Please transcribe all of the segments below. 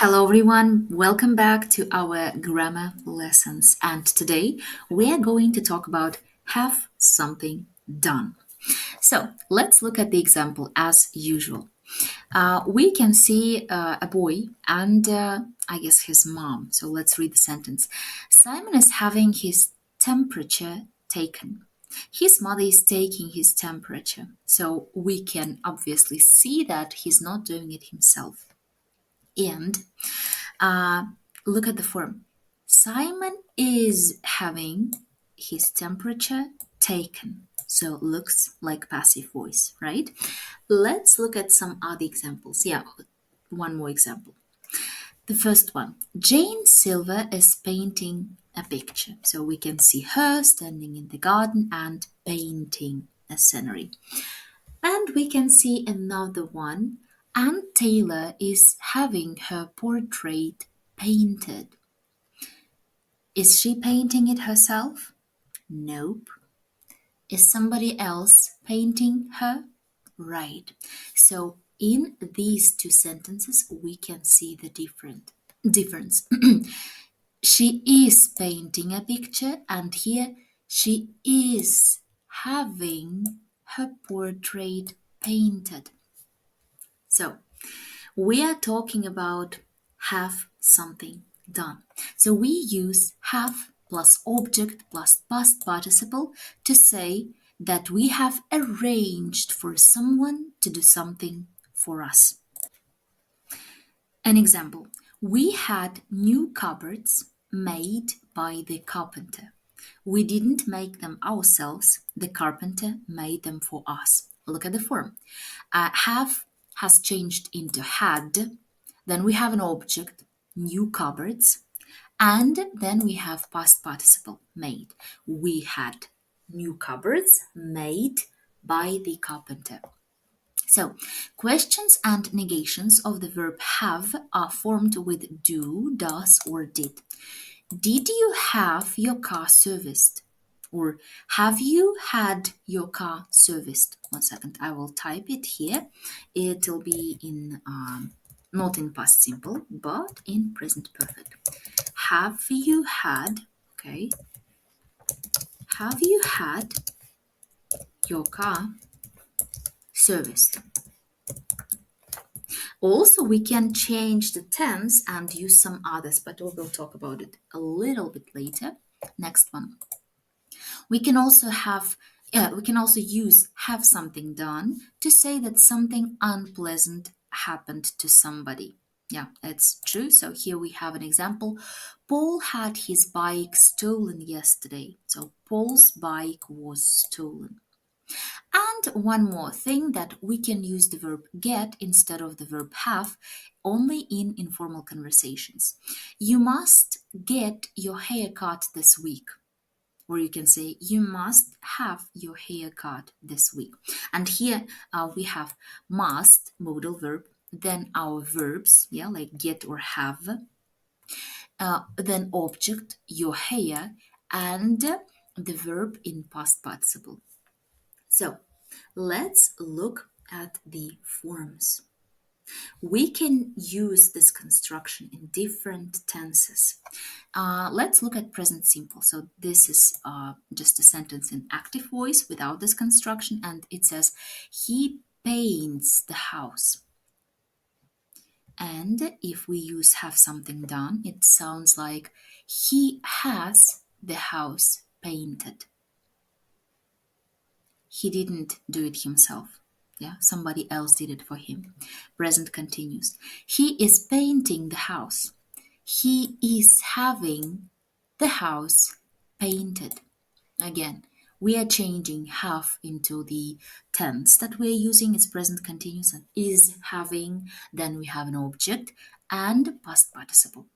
Hello, everyone. Welcome back to our grammar lessons. And today we are going to talk about have something done. So let's look at the example as usual. We can see a boy and I guess his mom. So let's read the sentence. Simon is having his temperature taken. His mother is taking his temperature. So we can obviously see that he's not doing it himself. And uh, look at the form. Simon is having his temperature taken. So looks like passive voice, right? Let's look at some other examples. Yeah, one more example. The first one, Jane Silver is painting a picture. So we can see her standing in the garden and painting a scenery. And we can see another one. Anne Taylor is having her portrait painted. Is she painting it herself? Nope. Is somebody else painting her? Right. So in these two sentences, we can see the difference. She is painting a picture, and here she is having her portrait painted. So we are talking about have something done. So we use have plus object plus past participle to say that we have arranged for someone to do something for us. An example, we had new cupboards made by the carpenter. We didn't make them ourselves, the carpenter made them for us. Look at the form. Have has changed into had. Then we have an object, new cupboards, and then we have past participle, made. We had new cupboards made by the carpenter. So, questions and negations of the verb have are formed with do, does, or did. Did you have your car serviced? Or have you had your car serviced? One second, I will type it here. It'll be in not in past simple, but in present perfect. Have you had, okay, have you had your car serviced? Also, we can change the tense and use some others, but we will talk about it a little bit later. Next one. We can also we can also use have something done to say that something unpleasant happened to somebody. Yeah, it's true. So here we have an example. Paul had his bike stolen yesterday. So Paul's bike was stolen. And one more thing, that we can use the verb get instead of the verb have only in informal conversations. You must get your hair cut this week. Or you can say, you must have your hair cut this week. And here we have must, modal verb, then our verbs, yeah, like get or have, then object, your hair, and the verb in past participle. So let's look at the forms. We can use this construction in different tenses. Let's look at present simple. So this is just a sentence in active voice without this construction, and it says, he paints the house. And if we use have something done, it sounds like he has the house painted. He didn't do it himself. Yeah, somebody else did it for him. Present continues. He is painting the house. He is having the house painted. Again, we are changing have into the tense that we are using. It's present continuous and is having. Then we have an object and past participle.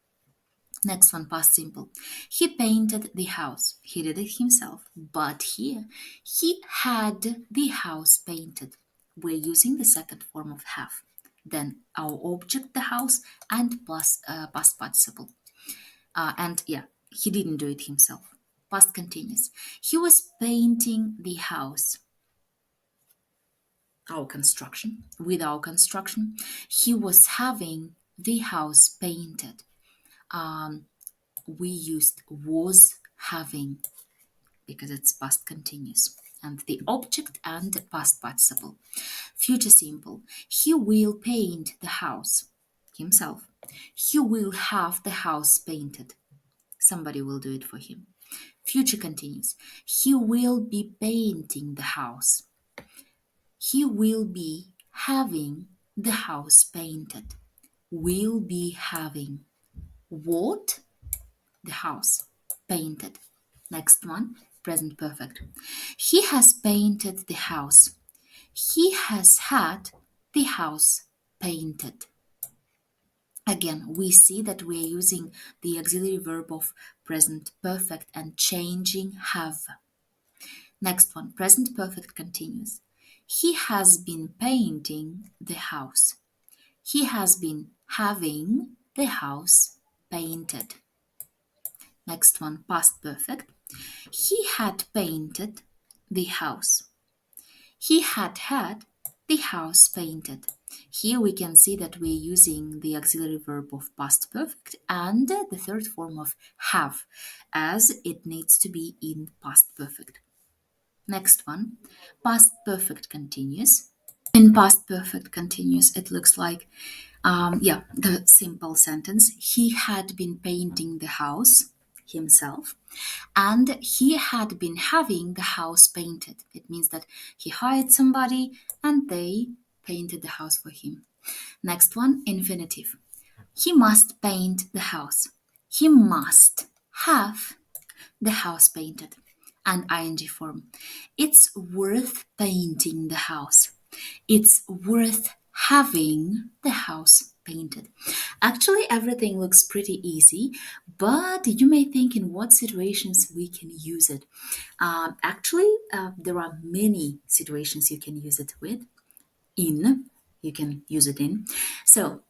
Next one, past simple. He painted the house. He did it himself. But here, he had the house painted. We're using the second form of have. Then our object, the house, and plus past participle. And yeah, he didn't do it himself. Past continuous. He was painting the house. Our construction. With our construction, he was having the house painted. We used was having because it's past continuous. And the object and the past participle. Future simple. He will paint the house himself. He will have the house painted. Somebody will do it for him. Future continuous. He will be painting the house. He will be having the house painted. Will be having what? The house painted. Next one, present perfect. He has painted the house. He has had the house painted. Again, we see that we are using the auxiliary verb of present perfect and changing have. Next one, present perfect continuous. He has been painting the house. He has been having the house painted. Next one, past perfect. He had painted the house. He had had the house painted. Here we can see that we're using the auxiliary verb of past perfect and the third form of have, as it needs to be in past perfect. Next one, past perfect continuous. In past perfect continuous, it looks like, the simple sentence. He had been painting the house himself and he had been having the house painted. It means that he hired somebody and they painted the house for him. Next one, infinitive. He must paint the house. He must have the house painted. And ing form. It's worth painting the house. It's worth having the house painted. Actually, everything looks pretty easy, but you may think in what situations we can use it. There are many situations you can use it with. You can use it in. So,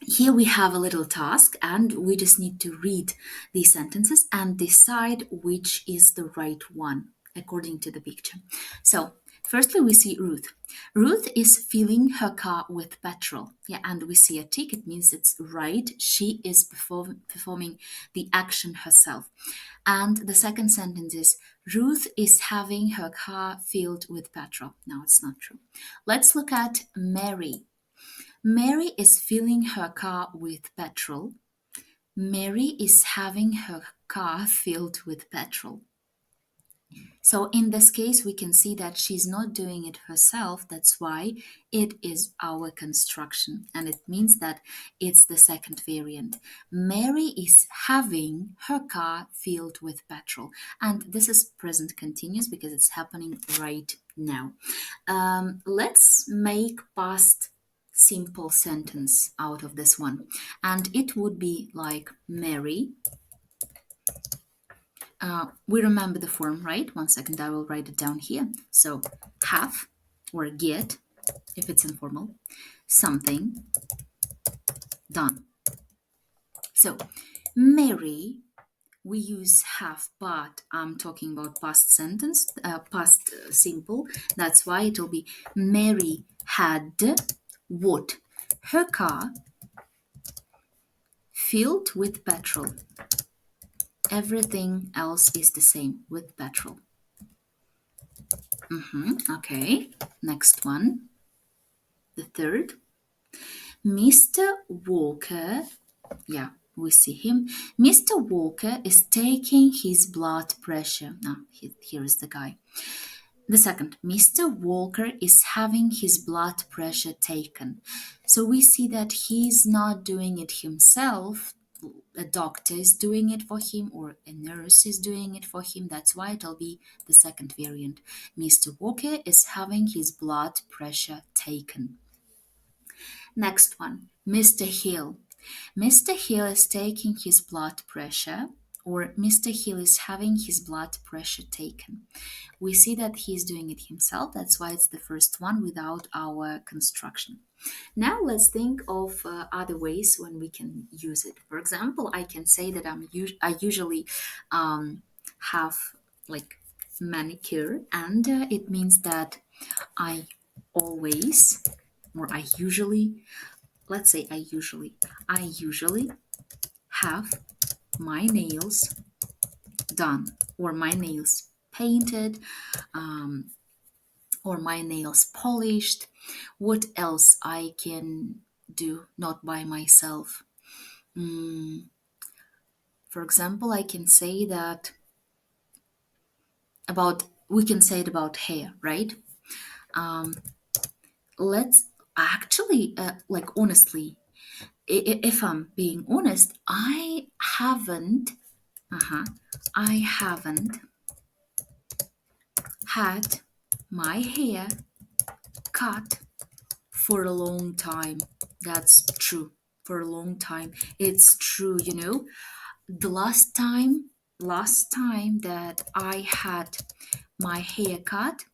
here we have a little task, and we just need to read these sentences and decide which is the right one according to the picture. So, firstly, we see Ruth. Ruth is filling her car with petrol. Yeah, and we see a tick. It means it's right. She is performing the action herself. And the second sentence is Ruth is having her car filled with petrol. Now, it's not true. Let's look at Mary. Mary is filling her car with petrol. Mary is having her car filled with petrol. So in this case, we can see that she's not doing it herself. That's why it is our construction. And it means that it's the second variant. Mary is having her car filled with petrol. And this is present continuous because it's happening right now. Let's make past simple sentence out of this one. And it would be like Mary. We remember the form, right? One second, I will write it down here. So have or get, if it's informal, something done. So Mary, we use have, but I'm talking about past sentence, past simple. That's why it will be Mary had what? Her car filled with petrol. Everything else is the same with petrol. Okay, next one. The third. Mr. Walker, yeah, we see him. Mr. Walker is taking his blood pressure. Now, here is the guy. The second, Mr. Walker is having his blood pressure taken. So we see that he's not doing it himself. A doctor is doing it for him or a nurse is doing it for him. That's why it'll be the second variant. Mr. Walker is having his blood pressure taken. Next one, Mr. Hill. Mr. Hill is taking his blood pressure, or Mr. Hill is having his blood pressure taken. We see that he's doing it himself. That's why it's the first one without our construction. Now let's think of other ways when we can use it. For example, I can say that I usually have like manicure, and it means that I always or I usually let's say I usually have my nails done, or my nails painted, um, or my nails polished. What else I can do not by myself? Mm, for example, I can say that about we can say it about hair, right? Um, let's actually, like honestly, if I'm being honest, uh-huh, I haven't had my hair cut for a long time. That's true. For a long time. It's true, The last time that I had my hair cut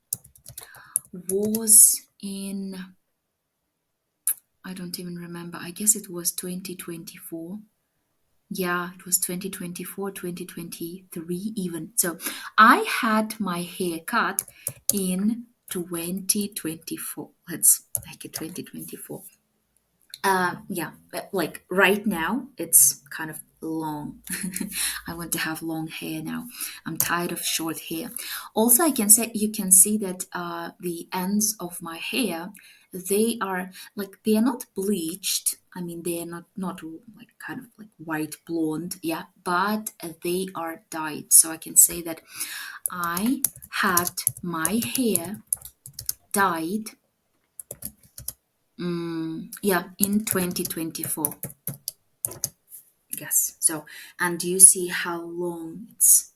was in, I don't even remember. I guess it was 2024. Yeah, it was 2024, 2023 even. So I had my hair cut in 2024. Let's make it 2024. Yeah, but like right now, it's kind of long. I want to have long hair now. I'm tired of short hair. Also, I can say you can see that the ends of my hair, they are like they are not bleached. I mean, they are not like kind of like white blonde, yeah, but they are dyed. So I can say that I had my hair dyed, yeah, in 2024. Yes. So, and do you see how long it's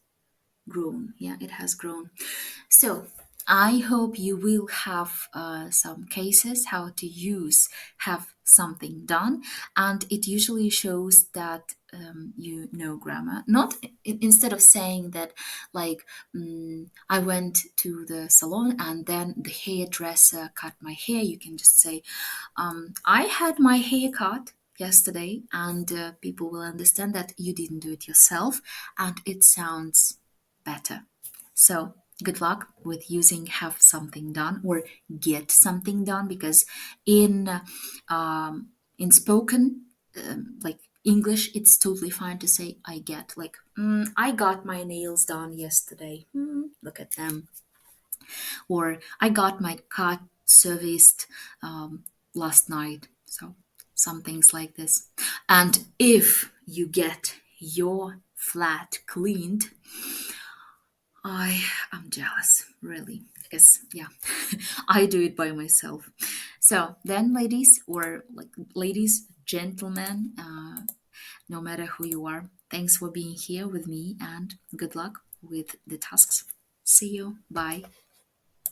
grown? Yeah, it has grown. So, I hope you will have some cases how to have something done, and it usually shows that you know grammar. Not instead of saying that, like, I went to the salon and then the hairdresser cut my hair. You can just say, I had my hair cut yesterday, and people will understand that you didn't do it yourself, and it sounds better. So, good luck with using have something done or get something done, because in in spoken like English, it's totally fine to say I get, like, I got my nails done yesterday. Look at them. Or I got my car serviced last night. So some things like this. And if you get your flat cleaned, I am jealous, really, because yeah, I do it by myself. So then, ladies, or like ladies, gentlemen, no matter who you are, thanks for being here with me, and good luck with the tasks. See you. Bye.